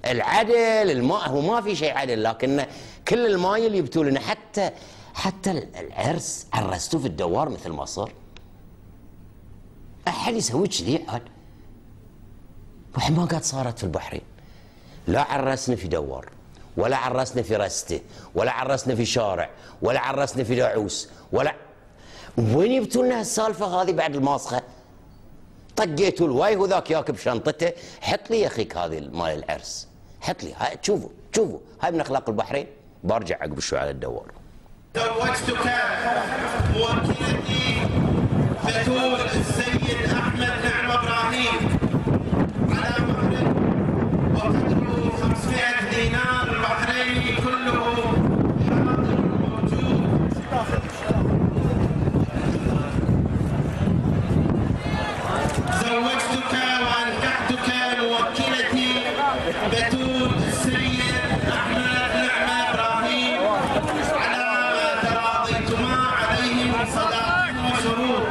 العدل الماء هو ما في شيء عدل، لكن كل الماي اللي يبتوا لنا حتى العرس عرستوه في الدوار مثل ما صار. احد يسوي كذي عاد. وحما قد صارت في البحرين، لا عرسنا في دوار، ولا عرسنا في رسته، ولا عرسنا في شارع، ولا عرسنا في داعوس، ولا وين يبتوا لنا هالسالفه هذه بعد الماسخه؟ طقيتوا الواي وذاك ياك بشنطته، حط لي يا اخيك هذه مال العرس، حط لي هاي شوفوا هاي من اخلاق البحرين. برجع عقب شوي على الدوار. زوجتك موكلتي فتول السيد احمد نعم ابراهيم على مهر وقدره 500 دينار البحريني كله حاضر موجود. زوجتك وانكحتك موكلتي بتول السيد احمد نعم ابراهيم على ما تراضيتما عليه من صداق وشروط.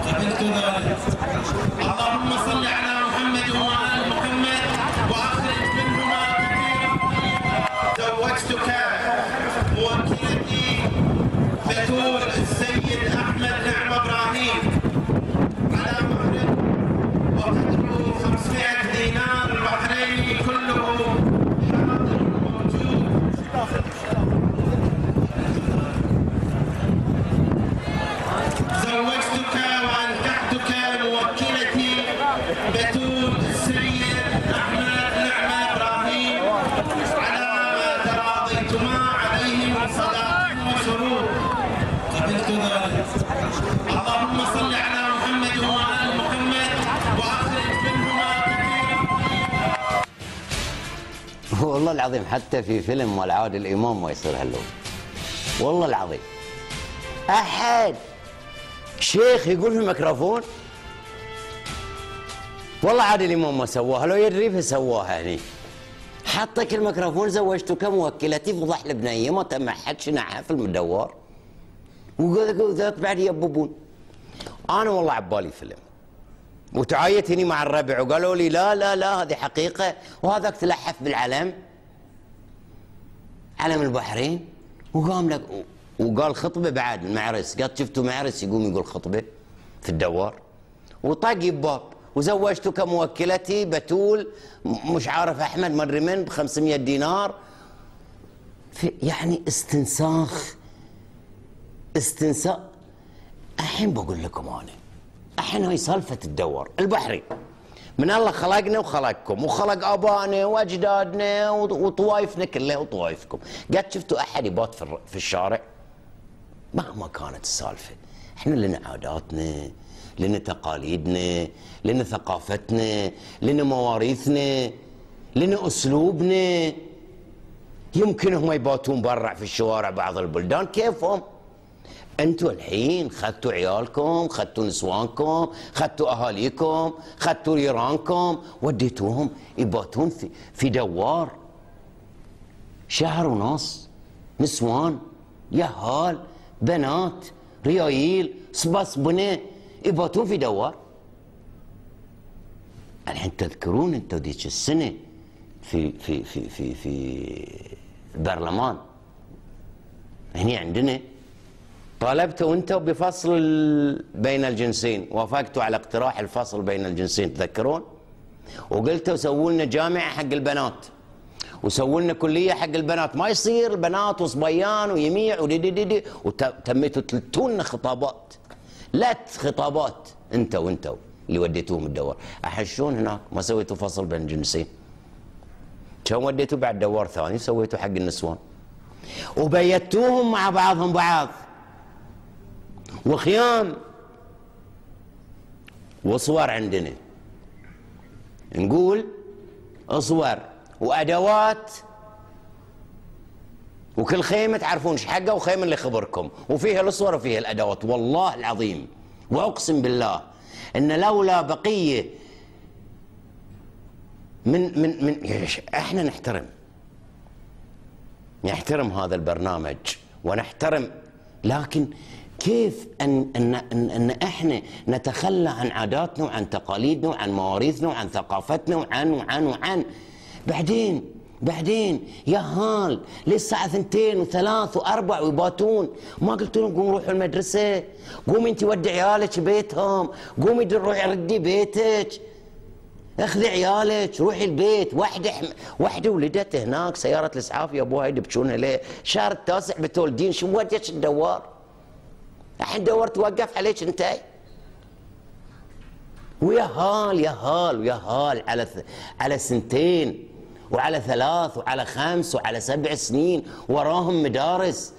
قبلت ذلك. اللهم صل على محمد وآل محمد واخرج منهما كثيرا. زوجتك موكلتي بتول السيد احمد نعم ابراهيم على مهر وقدره 500 دينار البحريني كله حاضر موجود. زوجتك وانكحتك موكلتي بتول السيد احمد نعم ابراهيم على ما تراضيتما عليه من صداق وشروط. قبلت ذلك. اللهم صل على محمد وآل محمد واخرج منهما كثيرا. والله العظيم حتى في فيلم مال عادل امام ما يصير هاللون. والله العظيم احد شيخ يقول في الميكروفون. والله عادل امام ما سواها، لو يدري فسواها هني. حطك الميكروفون زوجتك موكلتي فضح البنيه ما تم حد شنعها في المدوار. وذاك بعد يببون. انا والله عبالي فيلم. وتعايت هني مع الربع وقالوا لي لا هذه حقيقه، وهذاك تلحف بالعلم علم البحرين وقام لك وقال خطبه بعد المعرس. قالت شفتوا معرس يقوم يقول خطبه في الدوار وطق باب وزوجتك موكلتي بتول مش عارف احمد مدري من ب 500 دينار. في يعني استنساخ. الحين بقول لكم انا الحين هاي سالفه الدوار البحرين من الله خلقنا وخلقكم وخلق ابائنا واجدادنا وطوايفنا كلها وطوايفكم. قد شفتوا احد يبات في الشارع؟ مهما كانت السالفه احنا لنا عاداتنا، لنا تقاليدنا، لنا ثقافتنا، لنا مواريثنا، لنا اسلوبنا. يمكن هم يباتون برا في الشوارع بعض البلدان كيفهم. انتوا الحين خذتوا عيالكم، خذتوا نسوانكم، خذتوا اهاليكم، خذتوا جيرانكم وديتوهم يباتون في دوار شهر ونص. نسوان، يهال، بنات، ريايل، صبصبنه يباتون في دوار. الحين تذكرون انتوا ذيك السنه في البرلمان هني عندنا طالبتوا انتم بفصل بين الجنسين، وافقتوا على اقتراح الفصل بين الجنسين تذكرون؟ وقلتوا سووا لنا جامعه حق البنات وسووا لنا كليه حق البنات، ما يصير بنات وصبيان ويميع ودي وتميتوا تلتون خطابات. لا خطابات انتوا اللي وديتوهم الدوار. احشون هناك ما سويتوا فصل بين الجنسين. كم وديتوا بعد دوار ثاني سويتوا حق النسوان وبيتوهم مع بعضهم بعض وخيام وصور. عندنا نقول صور وادوات، وكل خيمه تعرفون ايش حقها وخيمه اللي خبركم وفيها الصور وفيها الادوات. والله العظيم واقسم بالله ان لولا بقيه من احنا نحترم هذا البرنامج ونحترم، لكن كيف ان احنا نتخلى عن عاداتنا وعن تقاليدنا وعن مواريثنا وعن ثقافتنا وعن بعدين يا هال للساعة 2 و3 و4 ويباتون. ما قلت لهم قوموا روحوا المدرسة؟ قومي انت ودي عيالك بيتهم، قومي روحي ردي بيتك، اخذي عيالك روحي البيت. وحده ولدت هناك سيارة الاسعاف يا ابوها يدبشون عليه، شهر التاسع بتولدين، شو وديك الدوار؟ الحين دور توقف عليك انتي. ويا هال على 2 وعلى 3 وعلى 5 وعلى 7 سنين وراهم مدارس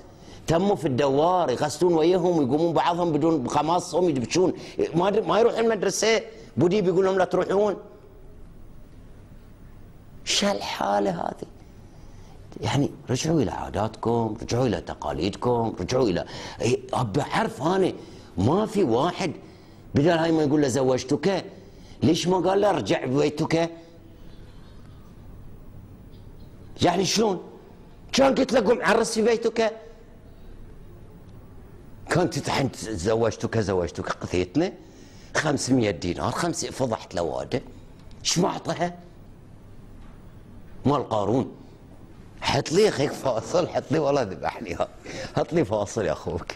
تموا في الدوار يغسلون وياهم ويقومون بعضهم بدون قماصهم يدبشون، ما يروحون المدرسة. بودي بيقول لهم لا تروحون. شو الحالة هذه؟ يعني رجعوا إلى عاداتكم، رجعوا إلى تقاليدكم، رجعوا إلى أبي أعرف أنا ما في واحد بدل هاي ما يقول له زوجتك، ليش ما قال له ارجع ببيتك؟ يعني شلون؟ كان قلت له قم عرس في بيتك؟ كانت الحين زوجتك قضيتنا 500 دينار، فضحت لواده، ايش ما اعطاها؟ مال قارون. حط لي اخيك فاصل، حط لي والله ذبحني، حط لي فاصل يا اخوك.